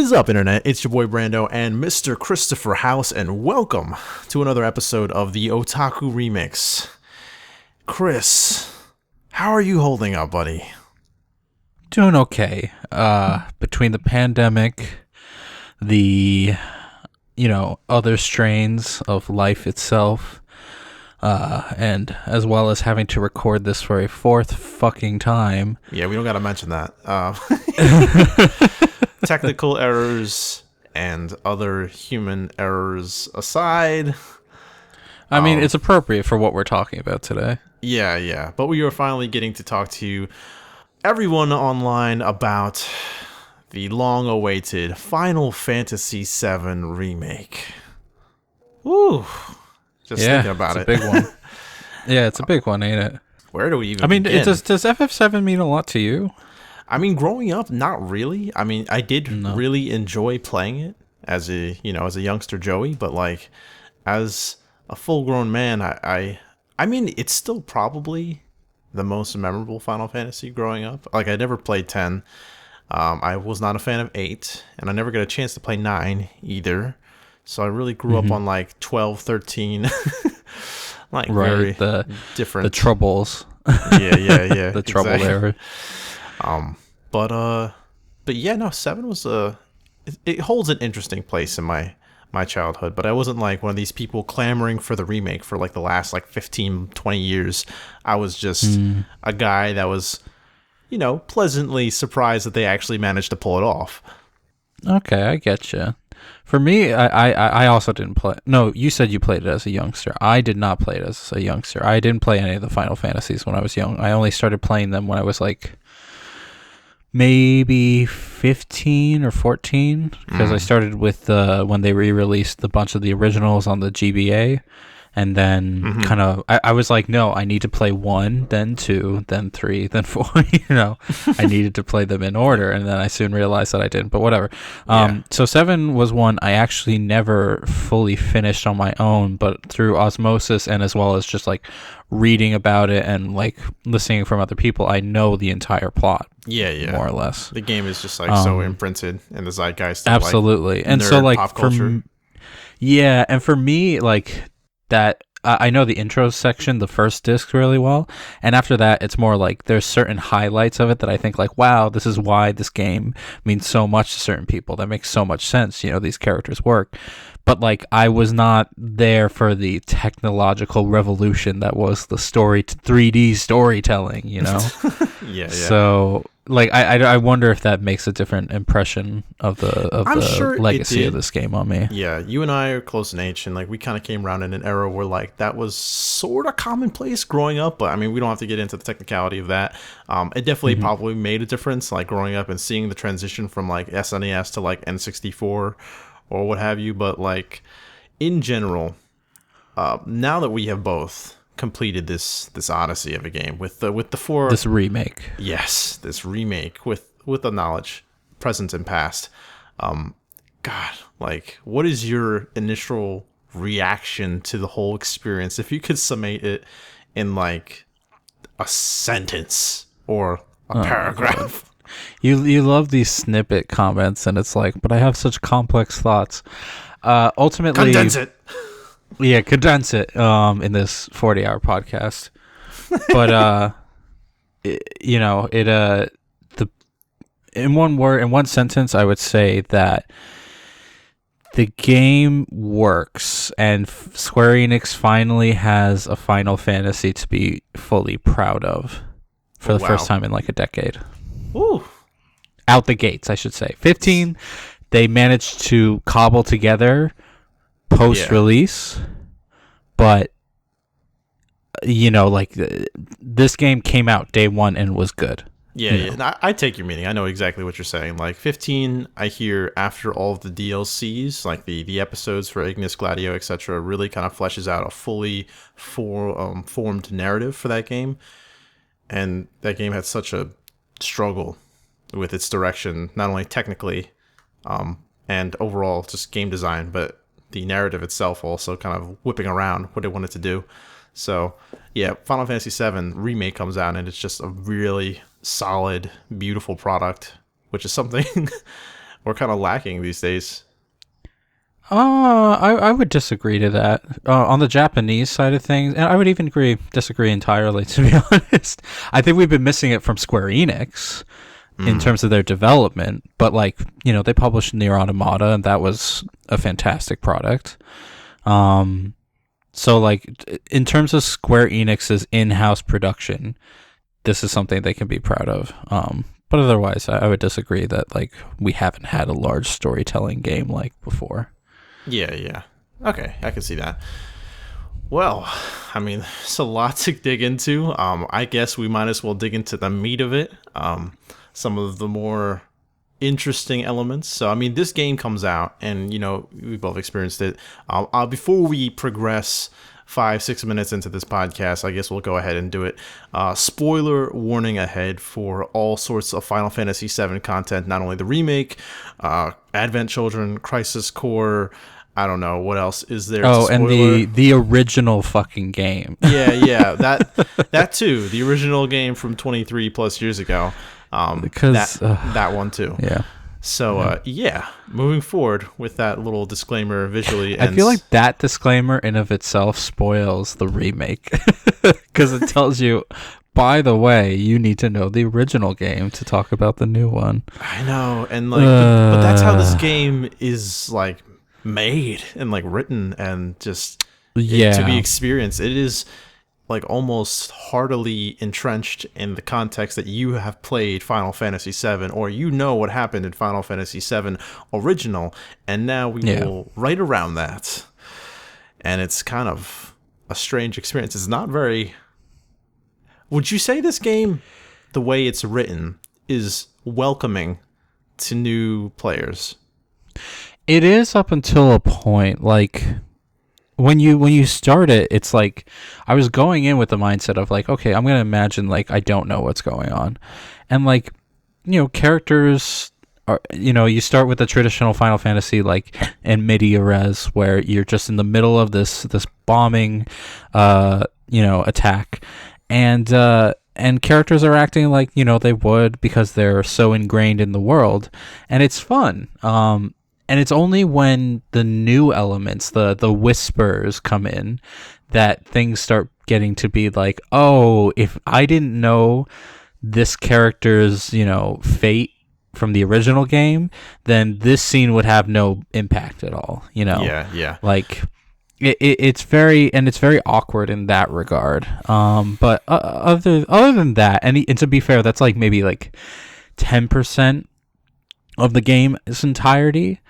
is up, Internet? It's your boy Brando and Mr. Christopher House, and welcome to another episode of the Otaku Remix. Chris, how are you holding up, buddy? Doing okay. Between the pandemic, the, other strains of life itself, and as well as having to record this for a fourth fucking time. Yeah, we don't gotta mention that. Technical errors and other human errors aside. I mean, it's appropriate for what we're talking about today. Yeah. But we are finally getting to talk to everyone online about the long-awaited Final Fantasy VII Remake. Woo! Just thinking about it. It's a big one. Yeah, it's a big one, ain't it? Where do we even begin? does FF7 mean a lot to you? I mean, growing up, not really. I mean, I did really enjoy playing it as a youngster Joey, but like as a full-grown man, I mean, it's still probably the most memorable Final Fantasy growing up. Like, I never played 10. I was not a fan of 8, and I never got a chance to play 9 either. So I really grew up on like 12, 13, like very different. The troubles. Yeah. The trouble era. But yeah, no, 7 was it holds an interesting place in my childhood, but I wasn't like one of these people clamoring for the remake for like the last like 15, 20 years. I was just a guy that was, pleasantly surprised that they actually managed to pull it off. Okay, I get you. For me, I also didn't play. No, you said you played it as a youngster. I did not play it as a youngster. I didn't play any of the Final Fantasies when I was young. I only started playing them when I was like maybe 15 or 14, because I started with when they re-released a bunch of the originals on the GBA, and then kind of I was like, no, I need to play 1, then 2, then 3, then 4. I needed to play them in order, and then I soon realized that I didn't, but whatever. So 7 was one I actually never fully finished on my own, but through osmosis and as well as just like reading about it and like listening from other people, I know the entire plot. Yeah, more or less. The game is just like so imprinted in the zeitgeist of, absolutely, like, and so like pop culture. And for me, like that, I know the intro section, the first disc, really well, and after that, it's more like there's certain highlights of it that I think like, wow, this is why this game means so much to certain people. That makes so much sense. These characters work. But like, I was not there for the technological revolution that was the 3D storytelling, Yeah. So like, I wonder if that makes a different impression of the legacy of this game on me. Yeah, you and I are close in age, and like we kind of came around in an era where like that was sort of commonplace growing up. But I mean, we don't have to get into the technicality of that. It definitely probably made a difference, like growing up and seeing the transition from like SNES to like N64 or what have you. But like in general, now that we have both completed this odyssey of a game with the four, this remake, this remake with the knowledge present and past, God, like, what is your initial reaction to the whole experience, if you could summate it in like a sentence or a paragraph? You love these snippet comments, and it's like, but I have such complex thoughts. Ultimately, condense it. Yeah, condense it in this 40-hour podcast. But in one sentence, I would say that the game works, and Square Enix finally has a Final Fantasy to be fully proud of for the first time in like a decade. Ooh. Out the gates, I should say. 15, they managed to cobble together post-release, but this game came out day one and was good. Yeah. I take your meaning. I know exactly what you're saying. Like 15, I hear after all of the DLCs, like the episodes for Ignis, Gladio, etc., really kind of fleshes out a fully formed narrative for that game. And that game had such a struggle with its direction, not only technically and overall just game design, but the narrative itself also kind of whipping around what it wanted to do. So yeah, Final Fantasy VII Remake comes out, and it's just a really solid, beautiful product, which is something Yeah. or kind of lacking these days. I would disagree to that. On the Japanese side of things, and I would even disagree entirely, to be honest. I think we've been missing it from Square Enix in terms of their development, but like, you know, they published Nier Automata, and that was a fantastic product. So like, in terms of Square Enix's in-house production, this is something they can be proud of. But otherwise, I would disagree that like we haven't had a large storytelling game like before. Yeah. Okay, I can see that. Well, I mean, there's a lot to dig into. I guess we might as well dig into the meat of it. Some of the more interesting elements. So, I mean, this game comes out, and, you know, we both experienced it. Before we progress 5-6 minutes into this podcast, I guess we'll go ahead and do it. Spoiler warning ahead for all sorts of Final Fantasy VII content, not only the remake, Advent Children, Crisis Core, I don't know what else is there. Oh, and the original fucking game. Yeah, that too. The original game from 23 plus years ago. Because that one too. Yeah. So moving forward with that little disclaimer visually. I feel like that disclaimer in of itself spoils the remake because it tells you, by the way, you need to know the original game to talk about the new one. I know, and like, but that's how this game is like made and like written and just to be experienced. It is like almost heartily entrenched in the context that you have played Final Fantasy VII, or you know what happened in Final Fantasy VII original, and now we will right around that. And it's kind of a strange experience. It's not very... Would you say this game, the way it's written, is welcoming to new players? It is up until a point. Like, when you start it, it's like, I was going in with the mindset of like, okay, I'm going to imagine like I don't know what's going on. And like, you know, characters are, you know, you start with the traditional Final Fantasy like in media res, where you're just in the middle of this bombing attack, and characters are acting like, you know, they would because they're so ingrained in the world, and it's fun. And it's only when the new elements, the whispers come in, that things start getting to be like, oh, if I didn't know this character's, you know, fate from the original game, then this scene would have no impact at all, you know? Yeah. Like, it's very awkward in that regard. But other than that, and to be fair, that's like maybe like 10% of the game's entirety.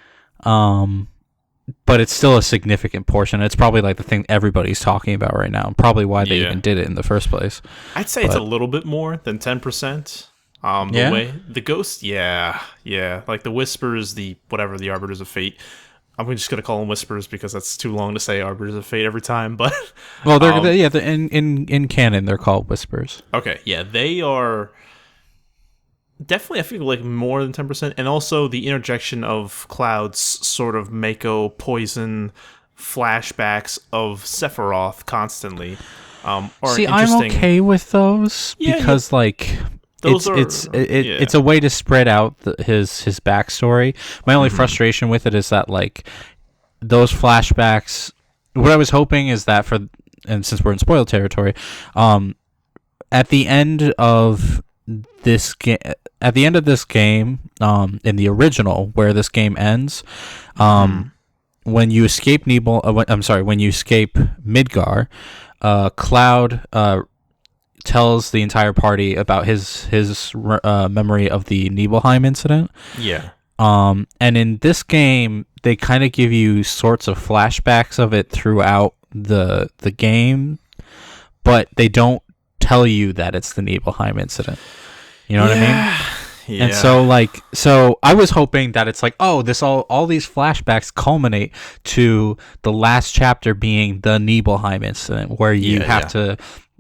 But it's still a significant portion. It's probably like the thing everybody's talking about right now, and probably why they even did it in the first place. I'd say it's a little bit more than 10%. The way the ghost, like the whispers, the Arbiters of Fate. I'm just gonna call them whispers because that's too long to say Arbiters of Fate every time. But well, they're in canon they're called whispers. Okay, yeah, they are. Definitely, I feel like more than 10%, and also the interjection of Cloud's sort of Mako poison flashbacks of Sephiroth constantly. See, I'm okay with those because, like, it's a way to spread out his backstory. My only frustration with it is that, like, those flashbacks. What I was hoping is that and since we're in spoiler territory, at the end of this game. At the end of this game, in the original, where this game ends, when you escape when you escape Midgar, Cloud tells the entire party about his memory of the Nibelheim incident. Yeah. And in this game, they kind of give you sorts of flashbacks of it throughout the game, but they don't tell you that it's the Nibelheim incident. You know what I mean? Yeah. And so I was hoping that it's like, oh, this all these flashbacks culminate to the last chapter being the Nibelheim incident, where you have to,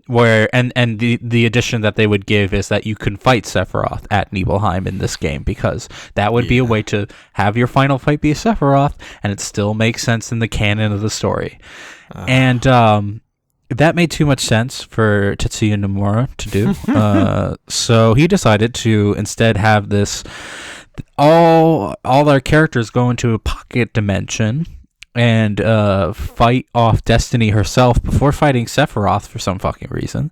and the addition that they would give is that you can fight Sephiroth at Nibelheim in this game, because that would be a way to have your final fight be Sephiroth, and it still makes sense in the canon of the story. And that made too much sense for Tetsuya Nomura to do. So he decided to instead have this all our characters go into a pocket dimension and fight off Destiny herself before fighting Sephiroth for some fucking reason,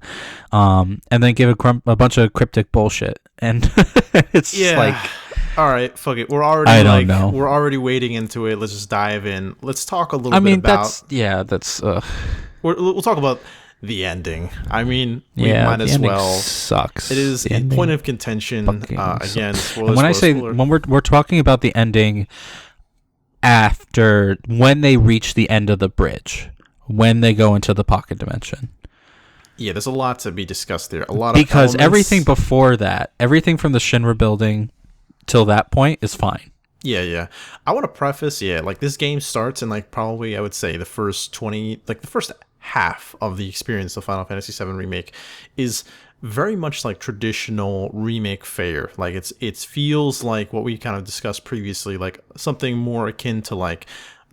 and then give a bunch of cryptic bullshit, and it's like, all right, fuck it. We're already we're already wading into it. Let's just dive in. Let's talk a little bit about. We'll talk about the ending. I mean, we might as well. Sucks. It is a point of contention. Again, spoilers, when I say when we're talking about the ending. After when they reach the end of the bridge, when they go into the pocket dimension. Yeah, there's a lot to be discussed there. Because everything before that, everything from the Shinra building till that point is fine. Yeah. I want to preface, like this game starts in like probably I would say the first half of the experience of Final Fantasy VII Remake is very much like traditional remake fare. Like it feels like what we kind of discussed previously, like something more akin to like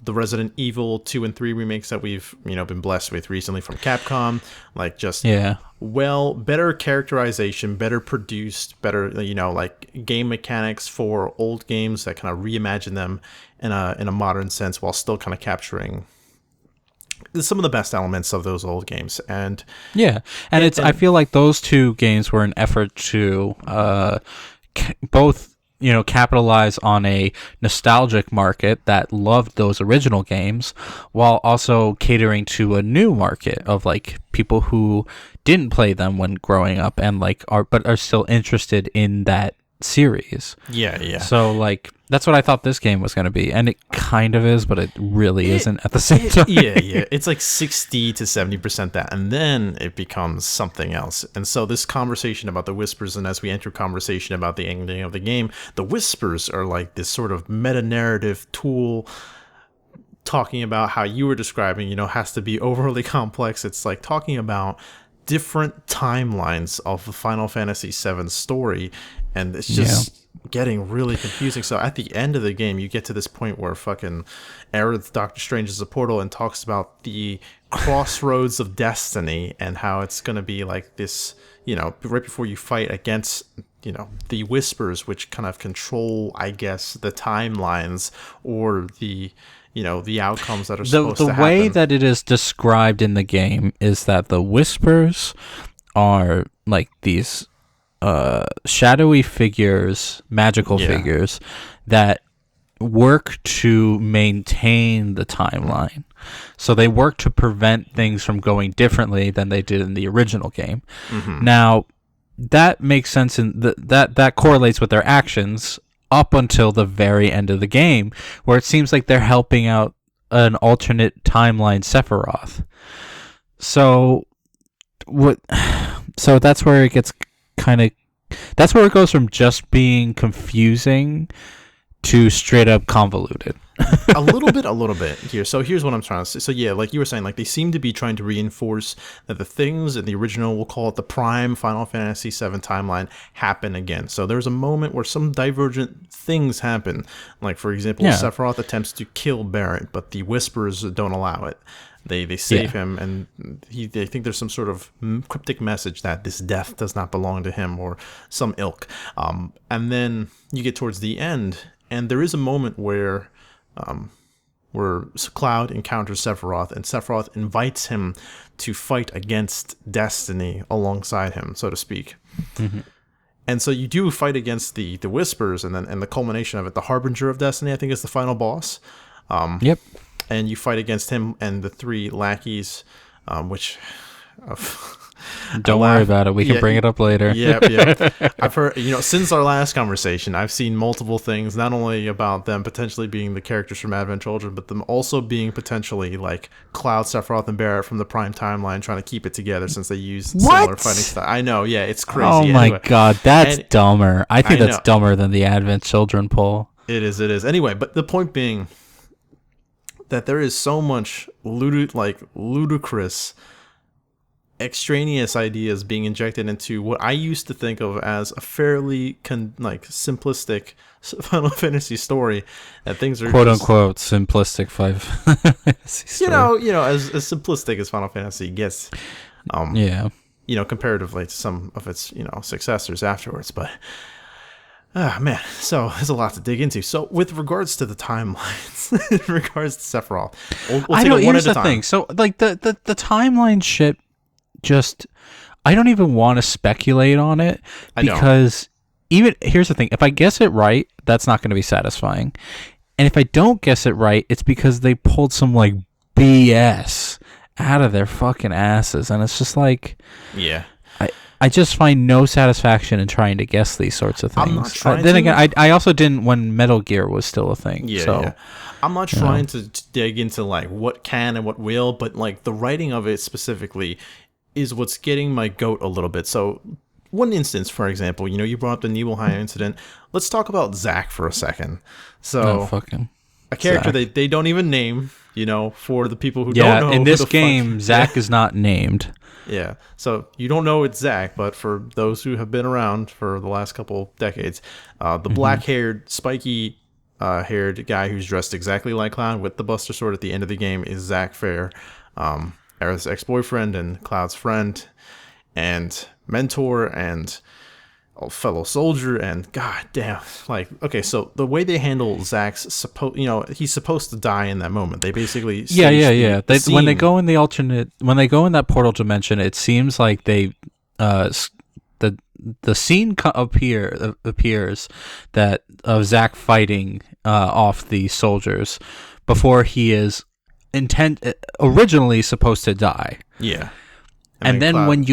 the Resident Evil 2 and 3 remakes that we've been blessed with recently from Capcom. Like just better characterization, better produced, better like game mechanics for old games that kind of reimagine them in a modern sense while still kind of capturing some of the best elements of those old games. And I feel like those two games were an effort to both capitalize on a nostalgic market that loved those original games while also catering to a new market of like people who didn't play them when growing up and like are still interested in that series. So like that's what I thought this game was going to be, and it kind of is, but it really isn't at the same time. It's like 60 to 70% that, and then it becomes something else. And so this conversation about the whispers, and as we enter conversation about the ending of the game, the whispers are like this sort of meta-narrative tool talking about how you were describing, has to be overly complex. It's like talking about different timelines of the Final Fantasy VII story, and it's just getting really confusing. So at the end of the game, you get to this point where fucking Aerith, Doctor Strange, is a portal and talks about the crossroads of destiny and how it's going to be like this, right before you fight against, the whispers, which kind of control, I guess, the timelines or the outcomes that are supposed to happen. The way that it is described in the game is that the whispers are like these shadowy figures, magical figures that work to maintain the timeline. So they work to prevent things from going differently than they did in the original game. Mm-hmm. Now, that makes sense, in that correlates with their actions up until the very end of the game, where it seems like they're helping out an alternate timeline Sephiroth. So that's where it gets that's where it goes from just being confusing to straight up convoluted. a little bit here. So here's what I'm trying to say. So like you were saying, like they seem to be trying to reinforce that the things in the original, we'll call it the prime Final Fantasy VII timeline, happen again. So there's a moment where some divergent things happen. Like for example, Sephiroth attempts to kill Barret, but the Whispers don't allow it. They save him, and they think there's some sort of cryptic message that this death does not belong to him or some ilk. And then you get towards the end, and there is a moment where Cloud encounters Sephiroth, and Sephiroth invites him to fight against Destiny alongside him, so to speak. Mm-hmm. And so you do fight against the Whispers, and the culmination of it, the Harbinger of Destiny, I think, is the final boss. Yep. And you fight against him and the three lackeys, which... Don't worry about it. We can bring it up later. Yeah. I've heard, since our last conversation, I've seen multiple things, not only about them potentially being the characters from Advent Children, but them also being potentially like Cloud, Sephiroth, and Barret from the Prime timeline, trying to keep it together since they use similar fighting style. I know, it's crazy. Oh my god, that's dumber. I think that's dumber than the Advent Children poll. It is. Anyway, but the point being that there is so much ludicrous extraneous ideas being injected into what I used to think of as a fairly simplistic Final Fantasy story, that things are quote unquote simplistic Final Fantasy story. As simplistic as Final Fantasy gets, comparatively to some of its successors afterwards. But Ah, man, so there's a lot to dig into. So, with regards to the timelines, in regards to Sephiroth, we'll take it one at a time. Thing. So, like the timeline shit, just I don't even want to speculate on it because even here's the thing: if I guess it right, that's not going to be satisfying, and if I don't guess it right, it's because they pulled some like BS out of their fucking asses, and it's just like, yeah. I just find no satisfaction in trying to guess these sorts of things. I'm not trying then again, I also didn't when Metal Gear was still a thing. Yeah, so, yeah. I'm not trying to dig into like what can and what will, but like the writing of it specifically is what's getting my goat a little bit. So, one instance, for example, you brought up the Nibelheim incident. Let's talk about Zack for a second. So, a character they don't even name. For the people who don't know. In this game, Zack is not named. Yeah, so you don't know it's Zack, but for those who have been around for the last couple decades, the black-haired, spiky-haired guy who's dressed exactly like Cloud with the Buster Sword at the end of the game is Zack Fair, Aerith's ex-boyfriend and Cloud's friend and mentor and a fellow soldier, and god damn, like, okay, so the way they handle Zack's he's supposed to die in that moment. They basically when they go in that portal dimension, it seems like they the scene appears that of Zack fighting off the soldiers before he is originally supposed to die. Yeah. And then Cloud, when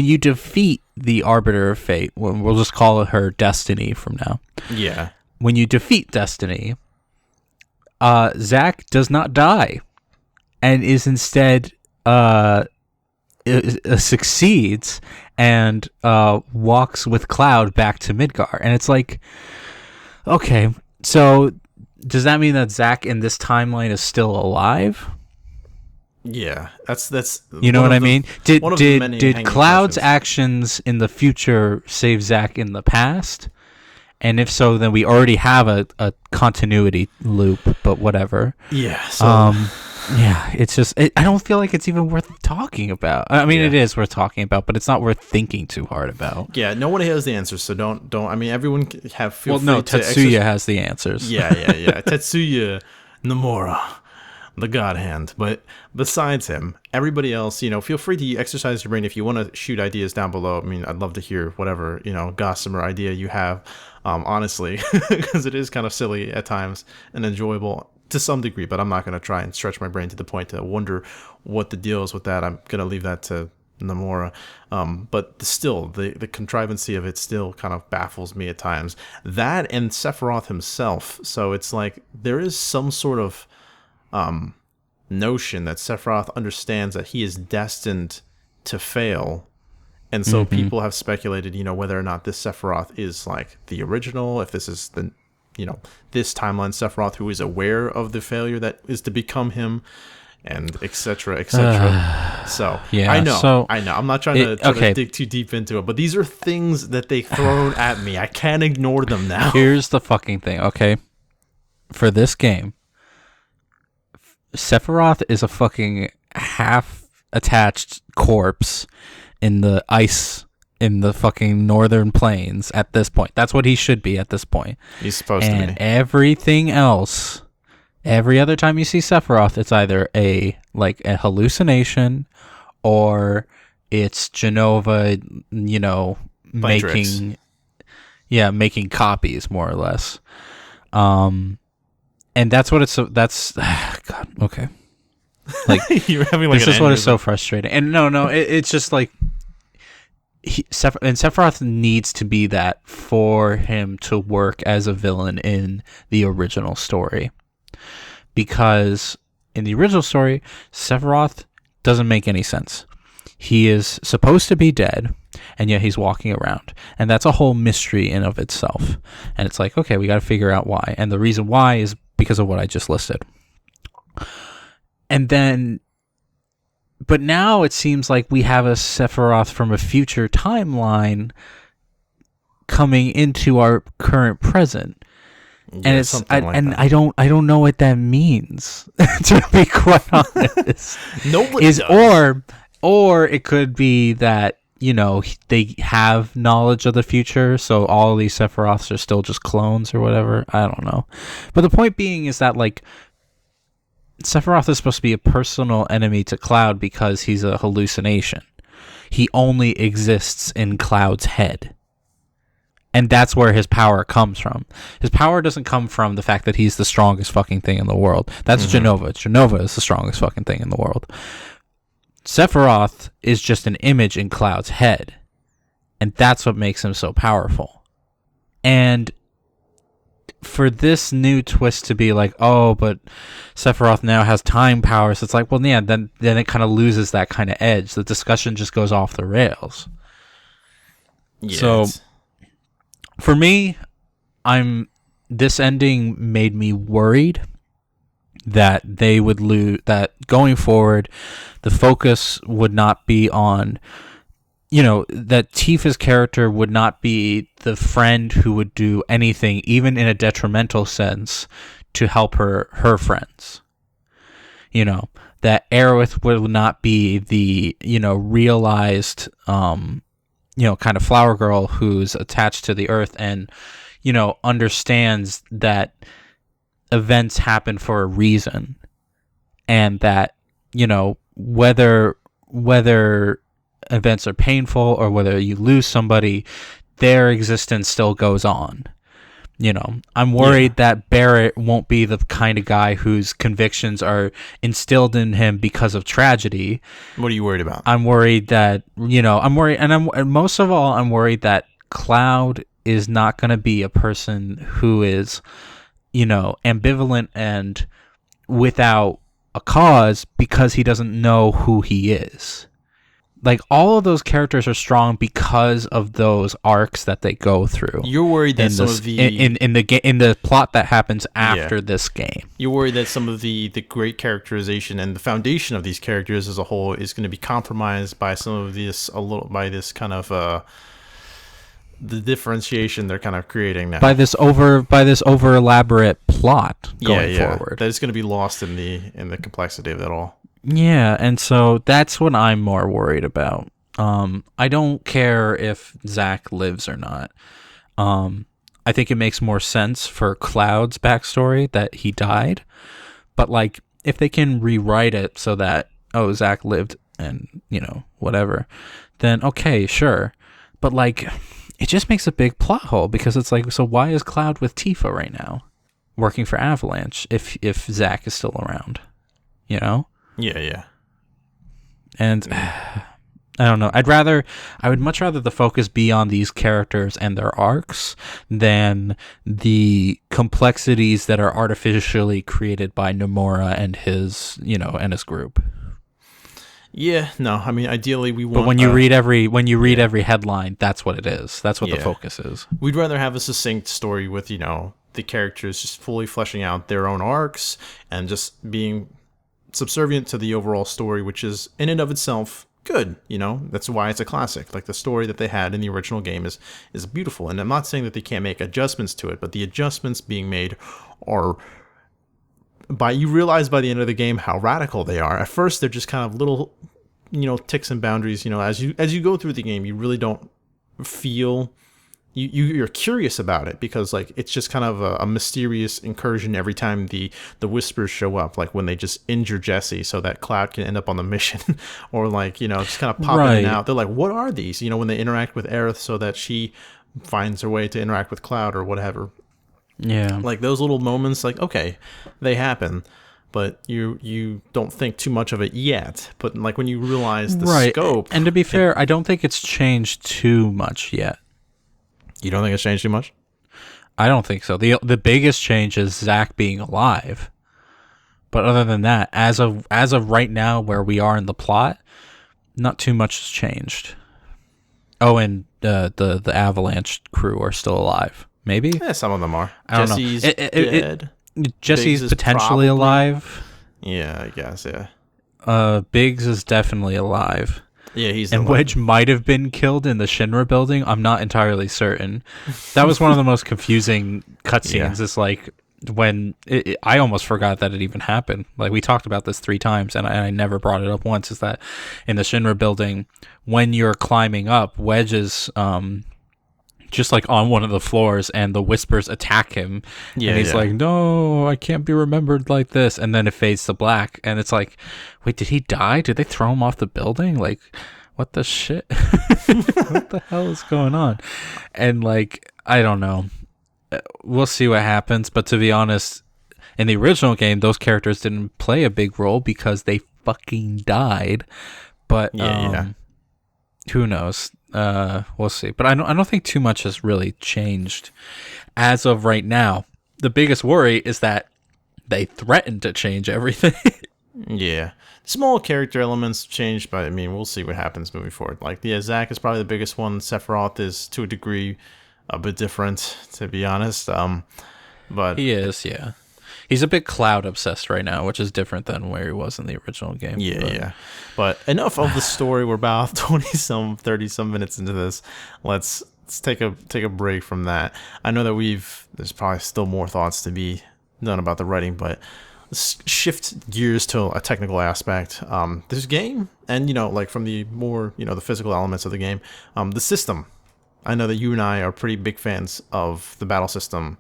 you defeat the Arbiter of Fate, we'll just call her Destiny from now. Yeah. When you defeat Destiny, Zack does not die, and is instead succeeds and walks with Cloud back to Midgar. And it's like, okay, so does that mean that Zack in this timeline is still alive? Yeah, that's you know what I mean. Did Cloud's actions in the future save Zack in the past? And if so, then we already have a continuity loop. But whatever. Yeah. So. It's just I don't feel like it's even worth talking about. I mean, it is worth talking about, but it's not worth thinking too hard about. Yeah, no one has the answers, so don't. I mean, everyone have feel free to. Tetsuya has the answers. Yeah. Tetsuya Nomura. The God Hand. But besides him, everybody else, feel free to exercise your brain if you want to shoot ideas down below. I mean, I'd love to hear whatever, gossamer idea you have, honestly, because it is kind of silly at times and enjoyable to some degree, but I'm not going to try and stretch my brain to the point to wonder what the deal is with that. I'm going to leave that to Nomura. But still, the contrivancy of it still kind of baffles me at times. That and Sephiroth himself. So it's like there is some sort of notion that Sephiroth understands that he is destined to fail, and so people have speculated, whether or not this Sephiroth is like the original, if this is the, this timeline Sephiroth who is aware of the failure that is to become him, and etc. etc. So yeah, I know. I'm not trying to dig too deep into it, but these are things that they've thrown at me. I can't ignore them now. Here's the fucking thing, okay? For this game, Sephiroth is a fucking half-attached corpse in the ice in the fucking northern plains at this point. That's what he should be at this point. He's supposed to be. And everything else, every other time you see Sephiroth, it's either a hallucination or it's Genova, making copies more or less. And that's what it's. That's God. Okay. Like you're having like this is what is so frustrating. And no, it's just like Sephiroth needs to be that for him to work as a villain in the original story, because in the original story, Sephiroth doesn't make any sense. He is supposed to be dead, and yet he's walking around. And that's a whole mystery in of itself. And it's like, okay, we got to figure out why. And the reason why is because of what I just listed. And then, but now it seems like we have a Sephiroth from a future timeline coming into our current present. Yeah, and it's I don't know what that means, to be quite honest. Nobody does. Or it could be that they have knowledge of the future, so all of these Sephiroths are still just clones or whatever. I don't know. But the point being is that, like, Sephiroth is supposed to be a personal enemy to Cloud because he's a hallucination. He only exists in Cloud's head. And that's where his power comes from. His power doesn't come from the fact that he's the strongest fucking thing in the world. That's Jenova. Jenova is the strongest fucking thing in the world. Sephiroth is just an image in Cloud's head. And that's what makes him so powerful. And for this new twist to be like, oh, but Sephiroth now has time powers, it's like, well, yeah, then it kind of loses that kind of edge. The discussion just goes off the rails. Yes. So for me, this ending made me worried that they would lose, that going forward, the focus would not be on, that Tifa's character would not be the friend who would do anything, even in a detrimental sense, to help her friends. That Aerith would not be the, realized, kind of flower girl who's attached to the earth and, understands that events happen for a reason, and that, whether events are painful or whether you lose somebody, their existence still goes on. I'm worried that Barrett won't be the kind of guy whose convictions are instilled in him because of tragedy. What are you worried about? I'm worried that, I'm worried, and most of all, I'm worried that Cloud is not going to be a person who is, ambivalent and without a cause because he doesn't know who he is. Like, all of those characters are strong because of those arcs that they go through. You're worried that some of the in the plot that happens after this game. You're worried that some of the great characterization and the foundation of these characters as a whole is going to be compromised by some of this by this kind of the differentiation they're kind of creating now. By this over elaborate plot going forward. That it's going to be lost in the complexity of it all. Yeah, and so that's what I'm more worried about. I don't care if Zack lives or not. I think it makes more sense for Cloud's backstory that he died. But, like, if they can rewrite it so that, Zack lived and, whatever, then okay, sure. But, like, it just makes a big plot hole because it's like, so why is Cloud with Tifa right now? Working for Avalanche if Zack is still around, Yeah. And I don't know. I would much rather the focus be on these characters and their arcs than the complexities that are artificially created by Nomura and his, and his group. Yeah, no, I mean, ideally we want. But when you read every headline, that's what it is. That's what the focus is. We'd rather have a succinct story with, the characters just fully fleshing out their own arcs and just being subservient to the overall story, which is in and of itself good. That's why it's a classic. Like, the story that they had in the original game is beautiful, and I'm not saying that they can't make adjustments to it, but the adjustments being made are you realize by the end of the game how radical they are. At first they're just kind of little ticks and boundaries. As you go through the game, you really don't feel you're curious about it because, like, it's just kind of a mysterious incursion every time the whispers show up, like when they just injure Jesse so that Cloud can end up on the mission or, like, just kind of pop in and out. They're like, what are these? When they interact with Aerith so that she finds her way to interact with Cloud or whatever. Yeah. Like, those little moments, like, okay, they happen, but you don't think too much of it yet. But, like, when you realize the scope. And to be fair, I don't think it's changed too much yet. You don't think it's changed too much? I don't think so. The biggest change is Zack being alive. But other than that, as of right now, where we are in the plot, not too much has changed. Oh, and the Avalanche crew are still alive. Maybe? Yeah, some of them are. I don't Jesse's dead. Jesse's potentially alive. Yeah, I guess, yeah. Biggs is definitely alive. Yeah, he's and Wedge might have been killed in the Shinra building. I'm not entirely certain. That was one of the most confusing cutscenes. It's like I almost forgot that it even happened. Like, we talked about this 3 times, and I never brought it up once, is that in the Shinra building, when you're climbing up, Wedge is just like on one of the floors, and the whispers attack him, and he's like, no, I can't be remembered like this, and then it fades to black, and it's like, wait, did he die? Did they throw him off the building? Like, what the shit? What the hell is going on? And like, I don't know. We'll see what happens, but to be honest, in the original game, those characters didn't play a big role because they fucking died. But who knows? We'll see. But I don't think too much has really changed as of right now. The biggest worry is that they threaten to change everything. Yeah. Small character elements changed, but I mean, we'll see what happens moving forward. Like, Zack is probably the biggest one. Sephiroth is, to a degree, a bit different, to be honest. But he is, yeah. He's a bit cloud obsessed right now, which is different than where he was in the original game. Yeah. But enough of the story. We're about 30-some minutes into this. Let's take a break from that. I know that there's probably still more thoughts to be done about the writing, but let's shift gears to a technical aspect. This game, and like from the more the physical elements of the game, the system. I know that you and I are pretty big fans of the battle system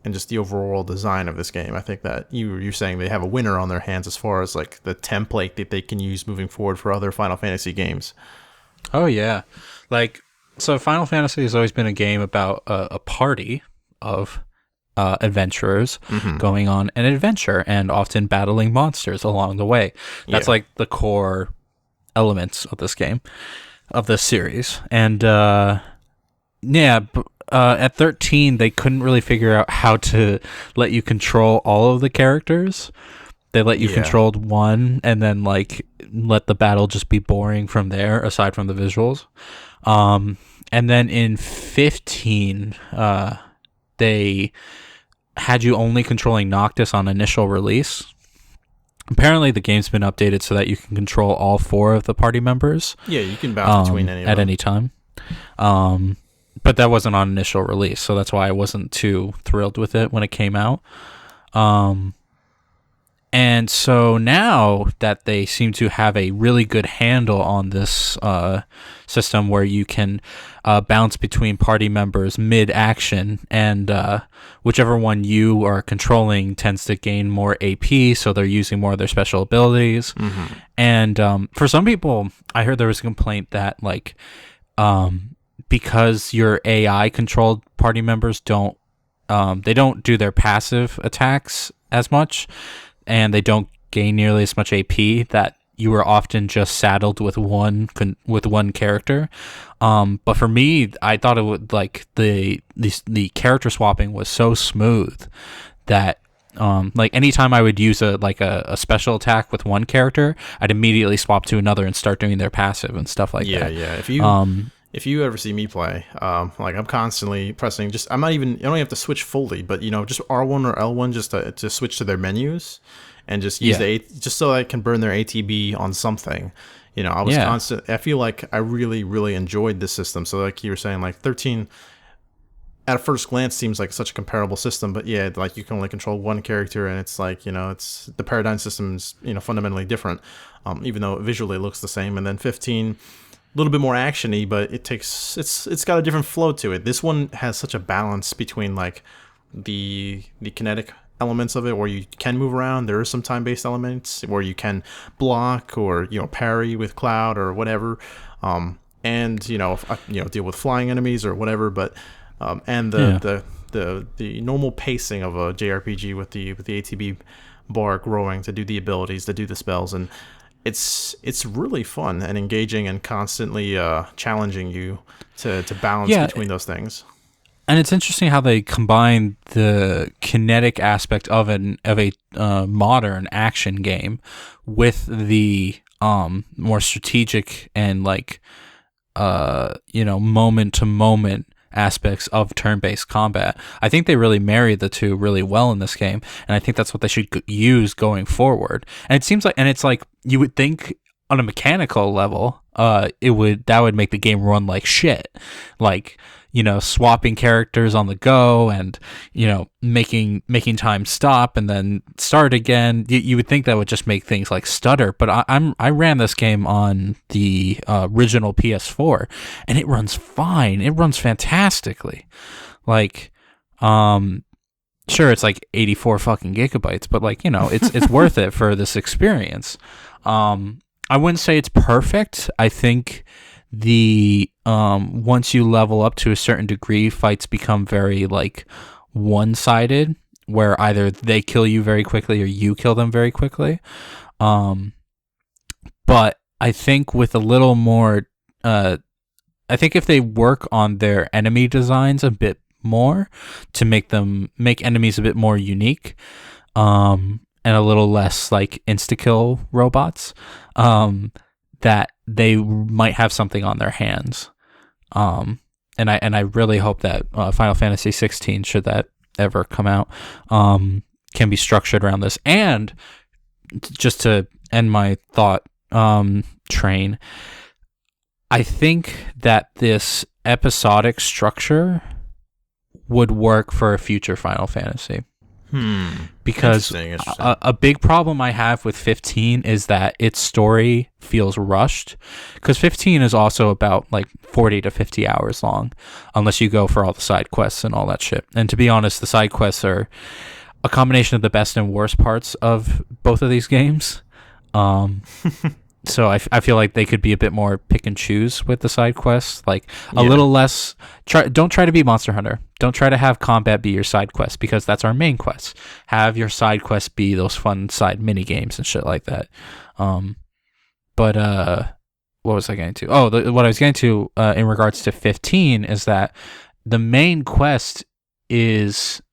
and just the overall design of this game. I think that you're saying they have a winner on their hands as far as like the template that they can use moving forward for other Final Fantasy games. Oh yeah, like, so Final Fantasy has always been a game about a party of adventurers going on an adventure and often battling monsters along the way. That's like the core elements of this game, of this series. And at 13, they couldn't really figure out how to let you control all of the characters. They let you control one, and then like let the battle just be boring from there, aside from the visuals. And then in 15, they had you only controlling Noctis on initial release. Apparently, the game's been updated so that you can control all 4 of the party members. Yeah, you can bounce between any of them at any time. But that wasn't on initial release, so that's why I wasn't too thrilled with it when it came out. And so now that they seem to have a really good handle on this system where you can bounce between party members mid-action, and whichever one you are controlling tends to gain more AP, so they're using more of their special abilities. And for some people, I heard there was a complaint that like because your AI controlled party members don't do their passive attacks as much, and they don't gain nearly as much AP, that you were often just saddled with one character. But for me, I thought it would like the character swapping was so smooth that like anytime I would use a special attack with one character, I'd immediately swap to another and start doing their passive and stuff like that. Yeah. If you ever see me play, like I'm constantly pressing, I don't even have to switch fully, but just R1 or L1 just to switch to their menus, and just use just so I can burn their ATB on something. I was constant. I feel like I really, really enjoyed this system. So like you were saying, like 13 at first glance seems like such a comparable system, but yeah, like you can only control one character, and it's like it's the paradigm system's fundamentally different, even though visually it looks the same. And then 15. A little bit more actiony, but it's got a different flow to it. This one has such a balance between like the kinetic elements of it, where you can move around. There are some time-based elements where you can block or parry with Cloud or whatever, and deal with flying enemies or whatever. But and the normal pacing of a JRPG with the ATB bar growing to do the abilities, to do the spells, and it's really fun and engaging and constantly challenging you to balance between those things. And it's interesting how they combine the kinetic aspect of a modern action game with the more strategic and like moment to moment aspects of turn-based combat. I think they really marry the two really well in this game, and I think that's what they should use going forward. And it seems like, and it's like you would think on a mechanical level, that would make the game run like shit. Like swapping characters on the go and, making time stop and then start again. You would think that would just make things like stutter, but I ran this game on the original PS4 and it runs fine. It runs fantastically. Like, sure, it's like 84 fucking gigabytes, but like, it's worth it for this experience. I wouldn't say it's perfect. I think the once you level up to a certain degree, fights become very like one-sided, where either they kill you very quickly or you kill them very quickly. But I think with a little more, I think if they work on their enemy designs a bit more to make enemies a bit more unique, and a little less like insta-kill robots, that they might have something on their hands. And I really hope that Final Fantasy 16, should that ever come out, can be structured around this. And just to end my thought train, I think that this episodic structure would work for a future Final Fantasy. Because Interesting. a big problem I have with 15 is that its story feels rushed, because 15 is also about like 40 to 50 hours long, unless you go for all the side quests and all that shit. And to be honest, the side quests are a combination of the best and worst parts of both of these games. So I feel like they could be a bit more pick and choose with the side quests, like a little less. Don't try to be Monster Hunter. Don't try to have combat be your side quest, because that's our main quest. Have your side quests be those fun side mini games and shit like that. But what was I getting to? What I was getting to in regards to 15 is that the main quest is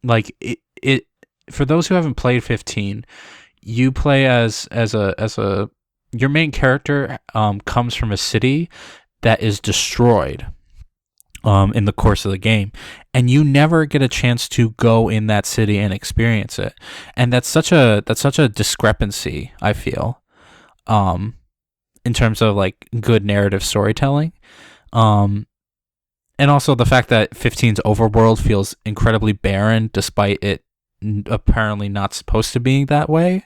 like it. For those who haven't played 15, you play as a your main character comes from a city that is destroyed in the course of the game, and you never get a chance to go in that city and experience it. And that's such a discrepancy, I feel, in terms of like good narrative storytelling. And also the fact that 15's overworld feels incredibly barren, despite it apparently not supposed to be that way.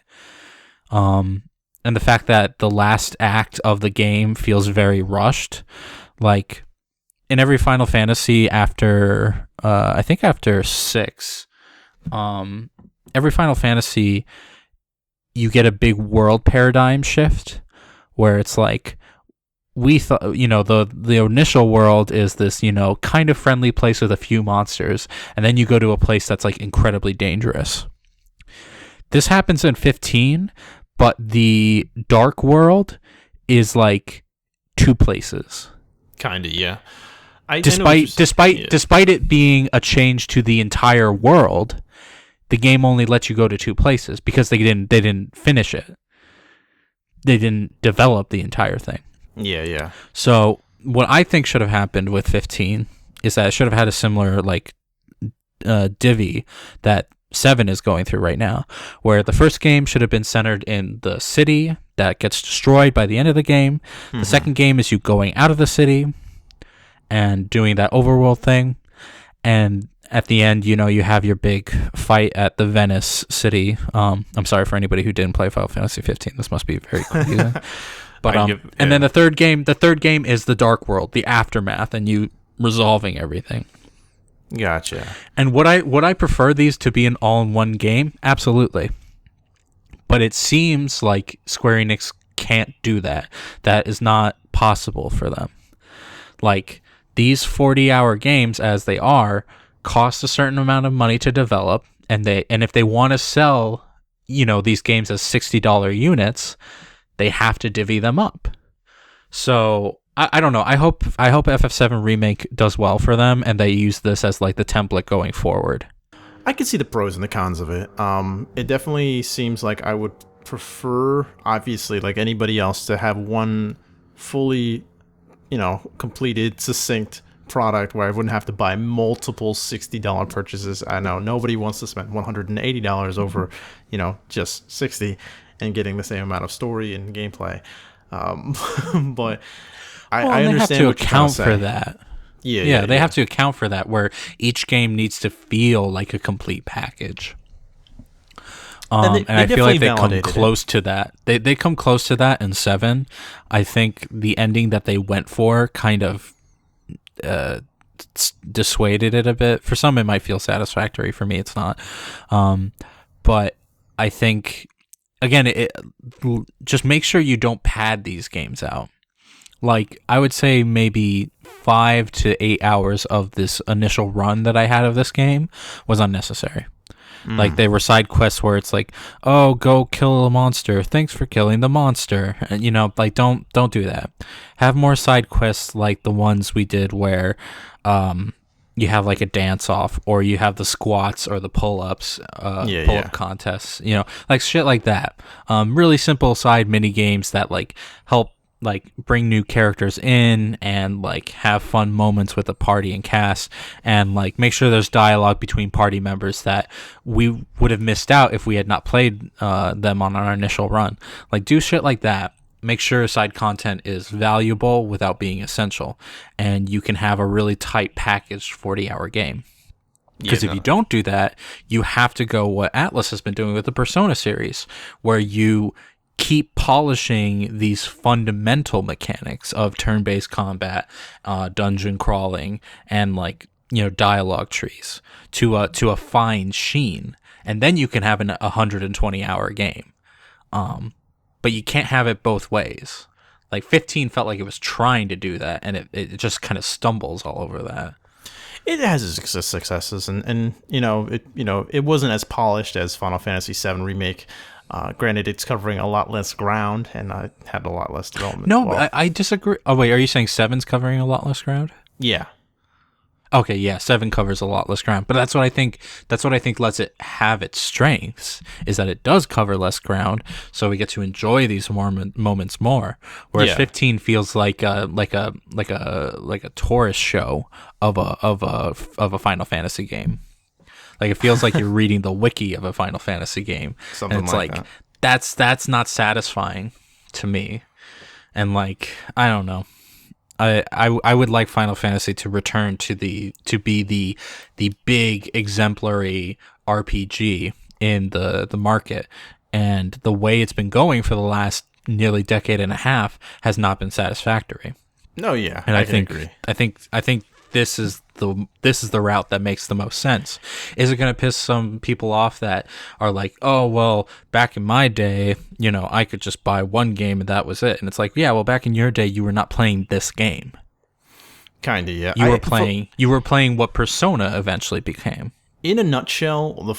And the fact that the last act of the game feels very rushed. Like in every Final Fantasy after, I think after 6, every Final Fantasy, you get a big world paradigm shift where it's like, we thought, the initial world is this, kind of friendly place with a few monsters, and then you go to a place that's like incredibly dangerous. This happens in 15, but the dark world is like 2 places. Kinda, yeah. Despite it being a change to the entire world, the game only lets you go to 2 places because they didn't finish it. They didn't develop the entire thing. Yeah. So what I think should have happened with 15 is that it should have had a similar like divvy that 7 is going through right now, where the first game should have been centered in the city that gets destroyed by the end of the game. Mm-hmm. The second game is you going out of the city and doing that overworld thing, and at the end, you have your big fight at the Venice city. I'm sorry for anybody who didn't play Final Fantasy 15. This must be very confusing. But and then the third game is the Dark World, the aftermath, and you resolving everything. Gotcha. And would I prefer these to be an all-in-one game? Absolutely. But it seems like Square Enix can't do that. That is not possible for them. Like, these 40-hour games, as they are, cost a certain amount of money to develop, and if they want to sell, these games as $60 units, they have to divvy them up. So I don't know. I hope FF7 Remake does well for them, and they use this as like the template going forward. I can see the pros and the cons of it. It definitely seems like I would prefer, obviously, like anybody else, to have one fully, completed, succinct product where I wouldn't have to buy multiple $60 purchases. I know nobody wants to spend $180 over, just $60 and getting the same amount of story and gameplay. But I understand they have what to account you're for that. Yeah, they have to account for that, where each game needs to feel like a complete package. And I feel like they come close to that. They come close to that in 7. I think the ending that they went for kind of dissuaded it a bit. For some, it might feel satisfactory. For me, it's not. But I think, again, just make sure you don't pad these games out. Like, I would say maybe 5 to 8 hours of this initial run that I had of this game was unnecessary. Like, they were side quests where it's like, oh, go kill a monster. Thanks for killing the monster. And, you know, like, don't do that. Have more side quests like the ones we did where you have, like, a dance-off, or you have the squats or the pull-ups, pull-up contests, you know, like, shit like that. Really simple side mini-games that, like, help, like, bring new characters in and, like, have fun moments with the party and cast, and, like, make sure there's dialogue between party members that we would have missed out if we had not played them on our initial run. Like, do shit like that. Make sure side content is valuable without being essential, and you can have a really tight packaged 40-hour game. Because if you don't do that, you have to go what Atlas has been doing with the Persona series, where you keep polishing these fundamental mechanics of turn-based combat, dungeon crawling, and, like, you know, dialogue trees to a fine sheen, and then you can have a 120-hour game. But you can't have it both ways. Like, 15 felt like it was trying to do that, and it just kind of stumbles all over that. It has its successes, and it wasn't as polished as Final Fantasy VII Remake. Granted, it's covering a lot less ground, and I had a lot less development. No, I disagree. Oh, wait, are you saying 7's covering a lot less ground? Yeah. Okay, yeah, 7 covers a lot less ground, but that's what I think lets it have its strengths, is that it does cover less ground, so we get to enjoy these moments more. Whereas 15 feels like a tourist show of a Final Fantasy game. Like, it feels like you're reading the wiki of a Final Fantasy game. Something and it's like that. That's not satisfying to me. And, like, I don't know. I would like Final Fantasy to return to be the big exemplary RPG in the market, and the way it's been going for the last nearly decade and a half has not been satisfactory. No, yeah, and I think agree. I think this is the route that makes the most sense. Is it going to piss some people off that are like, oh, well, back in my day, you know, I could just buy one game and that was it? And it's like, yeah, well, back in your day, you were not playing this game. Kinda, yeah. You were playing what Persona eventually became. In a nutshell, the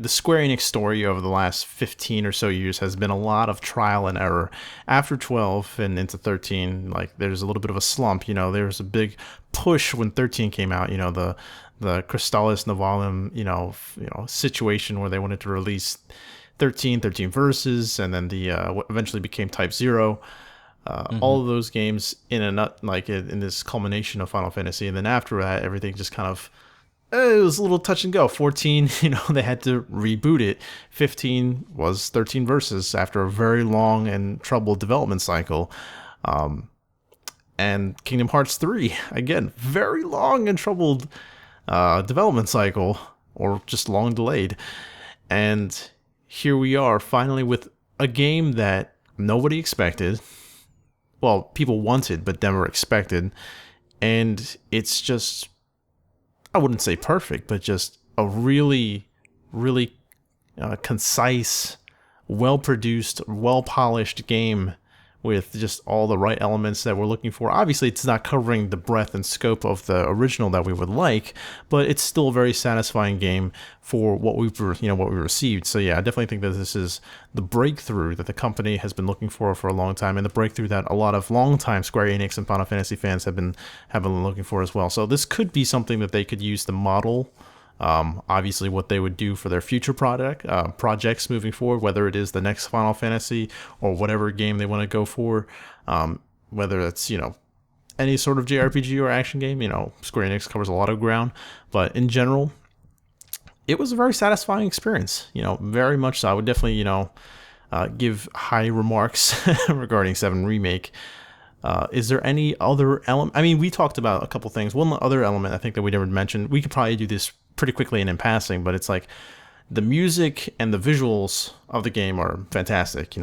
Square Enix story over the last 15 or so years has been a lot of trial and error. After 12 and into 13, like, there's a little bit of a slump. You know, there was a big push when 13 came out. You know, the Crystallis Novalum, you know, situation where they wanted to release 13 Verses, and then the what eventually became Type 0. All of those games in this culmination of Final Fantasy, and then after that, everything just kind of. It was a little touch and go. 14, they had to reboot it. 15 was 13 Verses after a very long and troubled development cycle. And Kingdom Hearts 3, again, very long and troubled development cycle, or just long delayed. And here we are, finally, with a game that nobody expected. Well, people wanted, but never expected. And it's just... I wouldn't say perfect, but just a really, really concise, well-produced, well-polished game with just all the right elements that we're looking for. Obviously, it's not covering the breadth and scope of the original that we would like, but it's still a very satisfying game for what we received. So yeah, I definitely think that this is the breakthrough that the company has been looking for a long time, and the breakthrough that a lot of longtime Square Enix and Final Fantasy fans have been looking for as well. So this could be something that they could use to model. Obviously what they would do for their future projects moving forward, whether it is the next Final Fantasy or whatever game they want to go for, whether it's, any sort of JRPG or action game. Square Enix covers a lot of ground, but in general, it was a very satisfying experience, very much so. I would definitely, give high remarks regarding 7 Remake. Is there any other element? I mean, we talked about a couple things. One other element I think that we never mentioned. We could probably do this pretty quickly and in passing, but it's like the music and the visuals of the game are fantastic.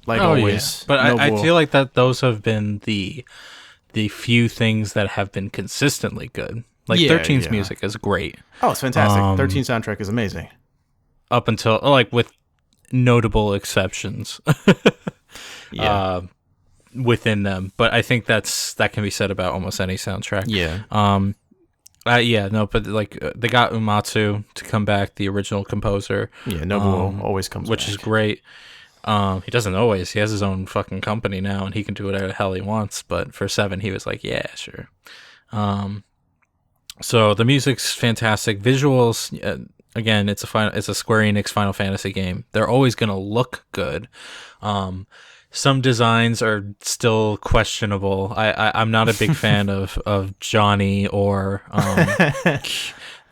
Like always. Yeah. But I feel like that those have been the few things that have been consistently good. Like 13's music is great. Oh, it's fantastic. 13 soundtrack is amazing. Up until like with notable exceptions. Yeah. Within them, but I think that can be said about almost any soundtrack. Yeah. But like they got Umatsu to come back, the original composer. Yeah, Nobuo always comes which back. is great. He doesn't always. He has his own fucking company now, and he can do whatever the hell he wants. But for 7, he was like, yeah, sure. So the music's fantastic. Visuals, again, it's a Square Enix Final Fantasy game. They're always gonna look good. Some designs are still questionable. I'm not a big fan of Johnny or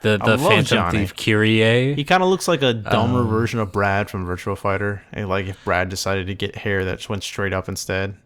the Phantom Johnny. Thief Kyrie. He kind of looks like a dumber version of Brad from Virtua Fighter. And like if Brad decided to get hair that just went straight up instead.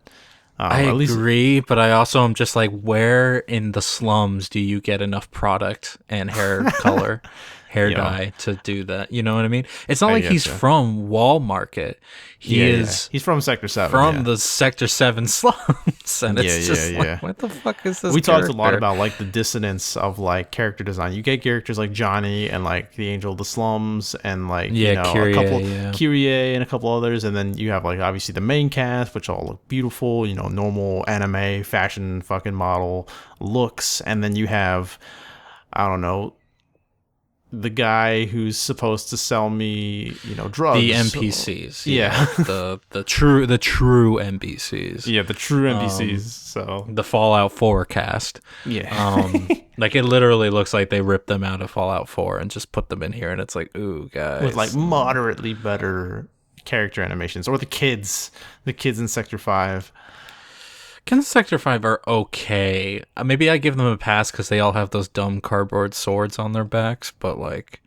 I agree, but I also am just like, where in the slums do you get enough product and hair color, hair dye to do that? You know what I mean? It's not like he's from Wall Market. He's from Sector 7. From the Sector 7 slums. And it's just like, what the fuck is this? We talked a lot about like the dissonance of like character design. You get characters like Johnny and like the Angel of the Slums and like Kyrie, a couple Kyrie and a couple others, and then you have like obviously the main cast, which all look beautiful, normal anime fashion fucking model looks, and then you have, I don't know, the guy who's supposed to sell me, drugs. The NPCs. Yeah. the true NPCs. Yeah, the true NPCs. So the Fallout 4 cast. Yeah. Like it literally looks like they ripped them out of Fallout 4 and just put them in here, and it's like, ooh, guys. With like moderately better character animations, or the kids in Sector 5. Kids in Sector 5 are okay. Maybe I give them a pass because they all have those dumb cardboard swords on their backs, but like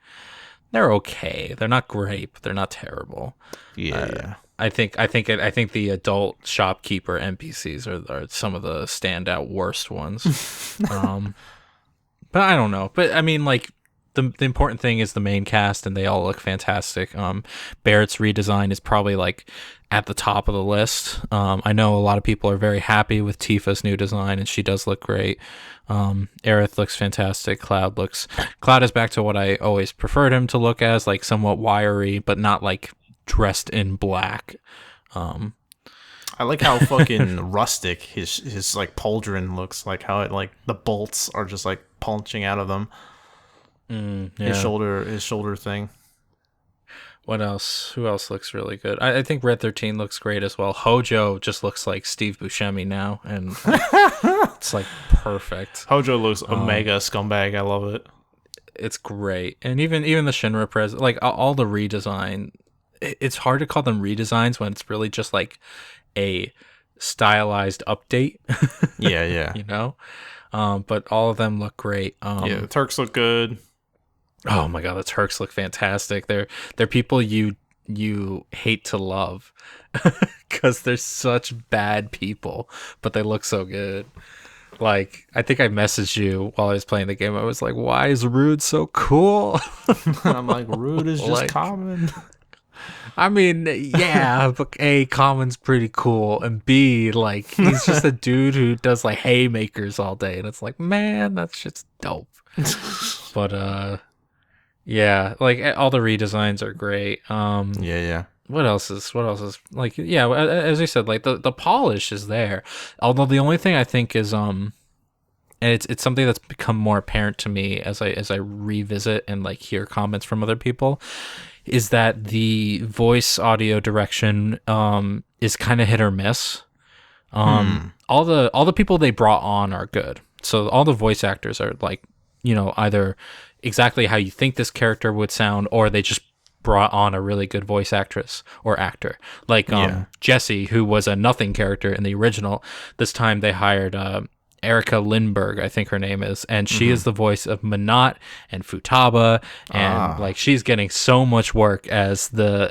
they're okay. They're not great, but they're not terrible. Yeah. I think the adult shopkeeper NPCs are some of the standout worst ones. But I don't know. But I mean, like the important thing is the main cast, and they all look fantastic. Barrett's redesign is probably like at the top of the list. I know a lot of people are very happy with Tifa's new design, and she does look great. Aerith looks fantastic. Cloud is back to what I always preferred him to look as, like somewhat wiry, but not like dressed in black. I like how fucking rustic his like pauldron looks, like how it like the bolts are just like punching out of them. His shoulder thing. What else? Who else looks really good? I think Red 13 looks great as well. Hojo just looks like Steve Buscemi now, and it's like perfect. Hojo looks omega scumbag. I love it. It's great, and even the Shinra pres, like all the redesign. It's hard to call them redesigns when it's really just like a stylized update. Yeah. But all of them look great. The Turks look good. Oh my god, the Turks look fantastic. They're people you hate to love because they're such bad people, but they look so good. Like, I think I messaged you while I was playing the game. I was like, why is Rude so cool? I'm like, Rude is just common. I mean, yeah, but A, Common's pretty cool, and B, like, he's just a dude who does like haymakers all day, and it's like, man, that shit's dope. But yeah, like all the redesigns are great. Yeah. What else is like, yeah, as I said, like the polish is there. Although the only thing I think is and it's something that's become more apparent to me as I revisit and like hear comments from other people, is that the voice audio direction is kind of hit or miss. All the people they brought on are good. So all the voice actors are like, either exactly how you think this character would sound, or they just brought on a really good voice actress or actor. Like Jessie, who was a nothing character in the original. This time they hired Erica Lindbergh, I think her name is, and she is the voice of Minot and Futaba, and like she's getting so much work as the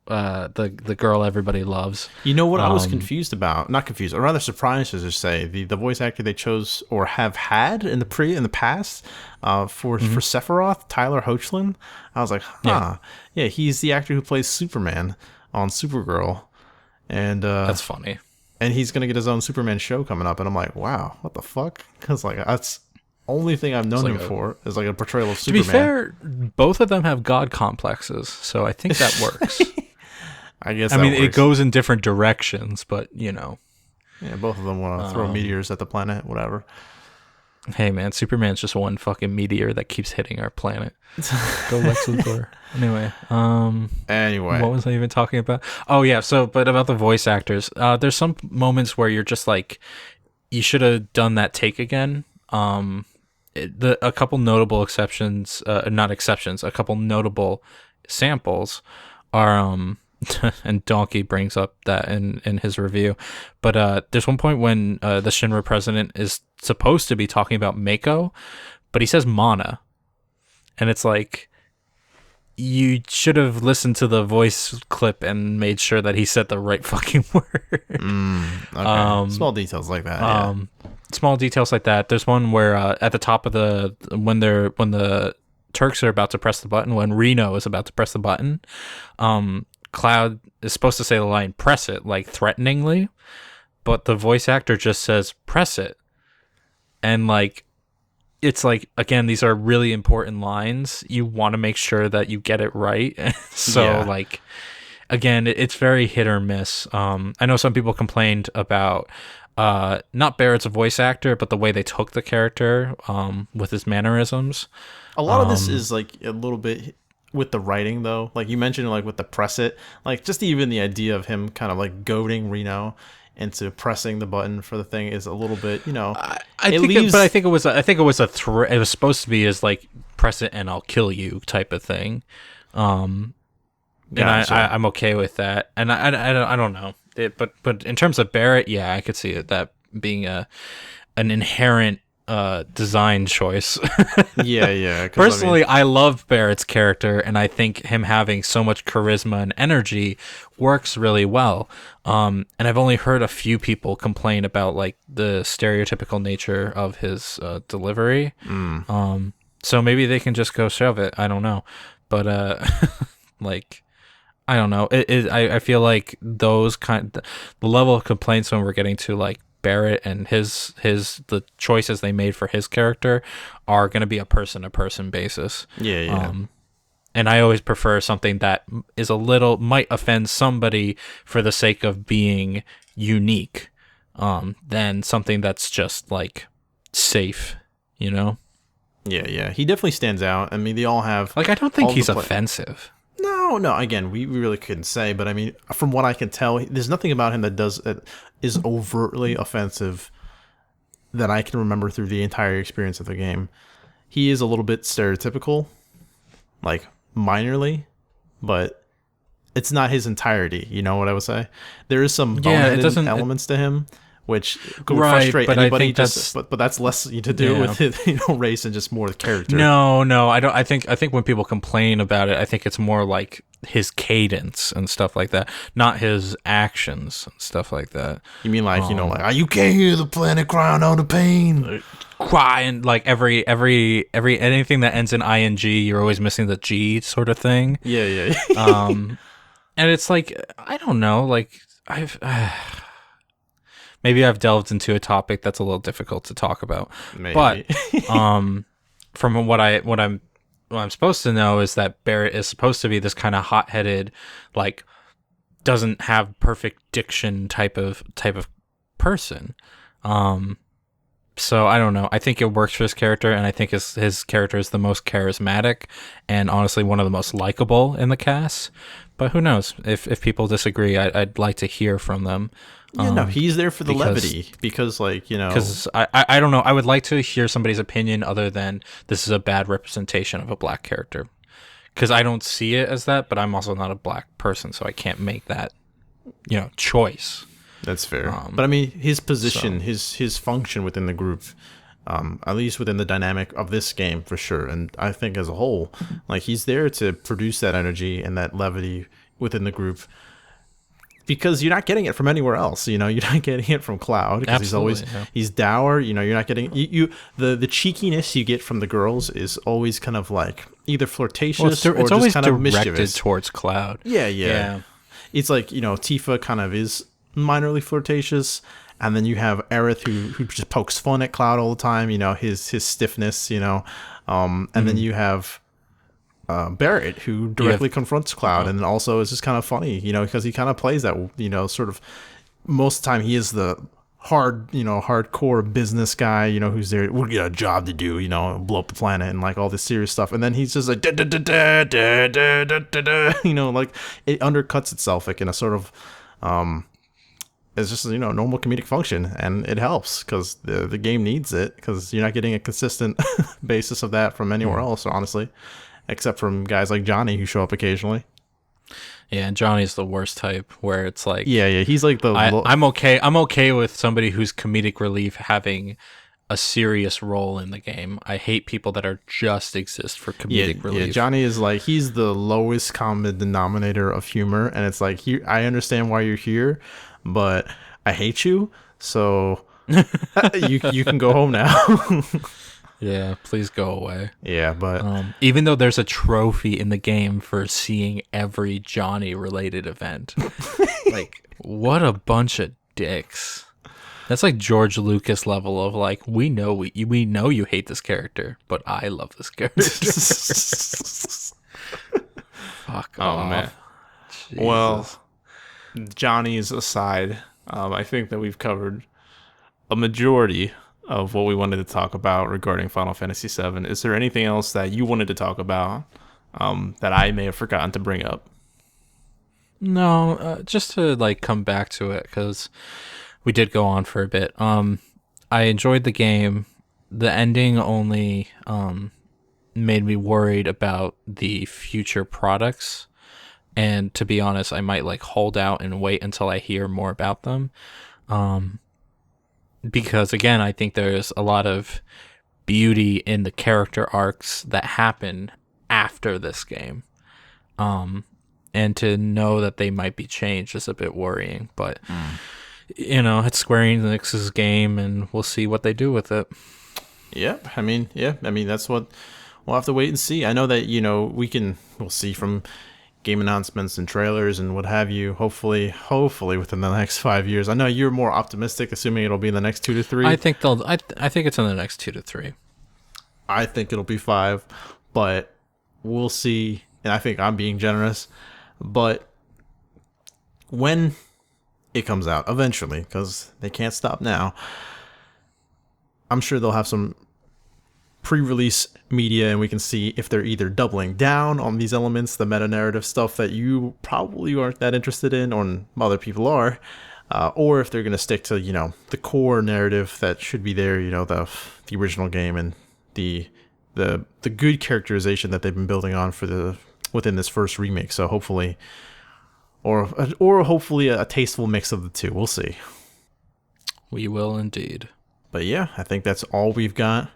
the girl everybody loves. You know what I was confused about? Not confused, or rather surprised, as I say, the voice actor they chose or have had in the past for Sephiroth, Tyler Hoechlin. I was like, yeah, he's the actor who plays Superman on Supergirl, and that's funny. And he's going to get his own Superman show coming up. And I'm like, wow, what the fuck? Because, like, that's only thing I've known him for is, like, a portrayal of Superman. To be fair, both of them have god complexes. So I think that works. I guess it goes in different directions, but, you know. Yeah, both of them want to throw meteors at the planet, whatever. Hey, man, Superman's just one fucking meteor that keeps hitting our planet. Go Lex Luthor. Anyway, what was I even talking about? Oh yeah, but about the voice actors, there's some moments where you're just like, you should have done that take again. A couple notable exceptions, a couple notable samples are and Donkey brings up that in his review, but there's one point when the Shinra president is supposed to be talking about Mako, but he says Mana. And it's like, you should have listened to the voice clip and made sure that he said the right fucking word. Okay. Small details like that. Small details like that. There's one where at the top of when the Turks are about to press the button, when Reno is about to press the button, Cloud is supposed to say the line "press it" like threateningly, but the voice actor just says "press it," and like. It's like, again, these are really important lines. You want to make sure that you get it right. Like, again, it's very hit or miss. I know some people complained about not Barrett's voice actor, but the way they took the character with his mannerisms. A lot of this is like a little bit with the writing, though. Like you mentioned, like with the press it, like just even the idea of him kind of like goading Reno into pressing the button for the thing is a little bit, you know. I think it was it was supposed to be as like press it and I'll kill you type of thing, and I'm okay with that. And I don't know, but in terms of Barrett, yeah, I could see that being an inherent design choice. yeah. Personally, I love Barrett's character, and I think him having so much charisma and energy works really well. And I've only heard a few people complain about like the stereotypical nature of his delivery. So maybe they can just go shove it. I don't know, but like. I don't know. I feel like those the level of complaints when we're getting to like Barrett and the choices they made for his character are going to be a person-to-person basis. Yeah. And I always prefer something that is might offend somebody for the sake of being unique, than something that's just like safe, you know? Yeah. He definitely stands out. I mean, they all have like, I don't think he's offensive. No. Again, we really couldn't say, but I mean, from what I can tell, there's nothing about him that is overtly offensive that I can remember through the entire experience of the game. He is a little bit stereotypical, like minorly, but it's not his entirety. You know what I would say? There is some boneheaded elements to him, which could frustrate anybody. But that's less to do with race and just more the character. No, I don't. I think when people complain about it, I think it's more like his cadence and stuff like that, not his actions and stuff like that. You mean like you can't hear the planet crying out of pain, crying like every anything that ends in ing, you're always missing the G sort of thing. Yeah. And it's like, I don't know, like maybe I've delved into a topic that's a little difficult to talk about. Maybe. But from what I'm supposed to know is that Barrett is supposed to be this kind of hot-headed, like doesn't have perfect diction type of person. So I don't know. I think it works for his character, and I think his character is the most charismatic and honestly one of the most likable in the cast. But who knows? If people disagree, I'd like to hear from them. Yeah, he's there for the levity because, like, because I don't know. I would like to hear somebody's opinion other than this is a bad representation of a black character, because I don't see it as that. But I'm also not a black person, so I can't make that choice. That's fair. But I mean, his position, his function within the group, at least within the dynamic of this game, for sure. And I think as a whole, like, he's there to produce that energy and that levity within the group, because you're not getting it from anywhere else. You know, you're not getting it from Cloud, because he's dour. You know, you're not getting the cheekiness you get from the girls is always kind of like either flirtatious or it's just always kind of directed mischievous towards Cloud. Yeah. It's like, you know, Tifa kind of is minorly flirtatious, and then you have Aerith who just pokes fun at Cloud all the time, you know, his stiffness, you know, and then you have Barrett, who directly confronts Cloud, and also is just kind of funny, you know, because he kind of plays that, you know, sort of, most of the time he is the hardcore business guy, you know, who's there, we got a job to do, you know, blow up the planet and like all this serious stuff, and then he's just like you know, like it undercuts itself like in a sort of it's just, you know, normal comedic function, and it helps because the game needs it, because you're not getting a consistent basis of that from anywhere else, honestly, except from guys like Johnny who show up occasionally. Yeah, and Johnny's the worst type, where it's like, he's like the I'm okay with somebody who's comedic relief having a serious role in the game. I hate people that are just exist for comedic relief. Yeah, Johnny is like, he's the lowest common denominator of humor, and it's like, I understand why you're here, but I hate you, so you can go home now. Yeah, please go away. Yeah, but even though there's a trophy in the game for seeing every Johnny-related event, like, what a bunch of dicks. That's like George Lucas level of like, we know you hate this character, but I love this character. Fuck off. Man. Jesus. Well, Johnny's aside, I think that we've covered a majority of what we wanted to talk about regarding Final Fantasy VII. Is there anything else that you wanted to talk about that I may have forgotten to bring up? No, just to like come back to it, because we did go on for a bit. I enjoyed the game. The ending only made me worried about the future products, and to be honest, I might like hold out and wait until I hear more about them. Because again, I think there's a lot of beauty in the character arcs that happen after this game. And to know that they might be changed is a bit worrying, but you know, it's Square Enix's game, and we'll see what they do with it. Yep. I mean, that's what we'll have to wait and see. I know that, you know, we'll see from game announcements and trailers and what have you, hopefully within the next 5 years. I know you're more optimistic, assuming it'll be in the next 2 to 3. I think I think it's in the next 2 to 3. I think it'll be 5, but we'll see. And I think I'm being generous, but when it comes out eventually, because they can't stop now, I'm sure they'll have some pre-release media, and we can see if they're either doubling down on these elements, the meta-narrative stuff that you probably aren't that interested in, or other people are, or if they're going to stick to, you know, the core narrative that should be there, you know, the original game and the good characterization that they've been building on within this first remake. So hopefully, or hopefully a tasteful mix of the two. We'll see. We will indeed. But yeah, I think that's all we've got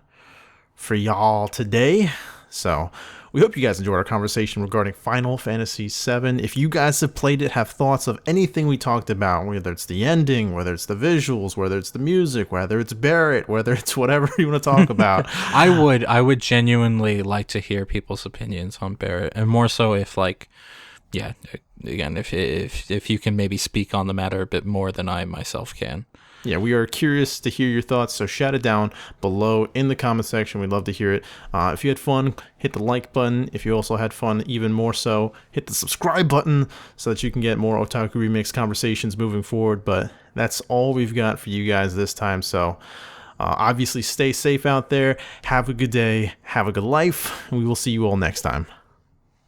for y'all today. So we hope you guys enjoyed our conversation regarding Final Fantasy VII. If you guys have played it, have thoughts of anything we talked about, whether it's the ending, whether it's the visuals, whether it's the music, whether it's Barrett, whether it's whatever you want to talk about, I would genuinely like to hear people's opinions on Barrett, and more so if like, yeah, again, if you can maybe speak on the matter a bit more than I myself can. Yeah, we are curious to hear your thoughts, so shout it down below in the comment section. We'd love to hear it. If you had fun, hit the like button. If you also had fun, even more so, hit the subscribe button so that you can get more Otaku Remix conversations moving forward. But that's all we've got for you guys this time, so obviously stay safe out there. Have a good day. Have a good life. And we will see you all next time.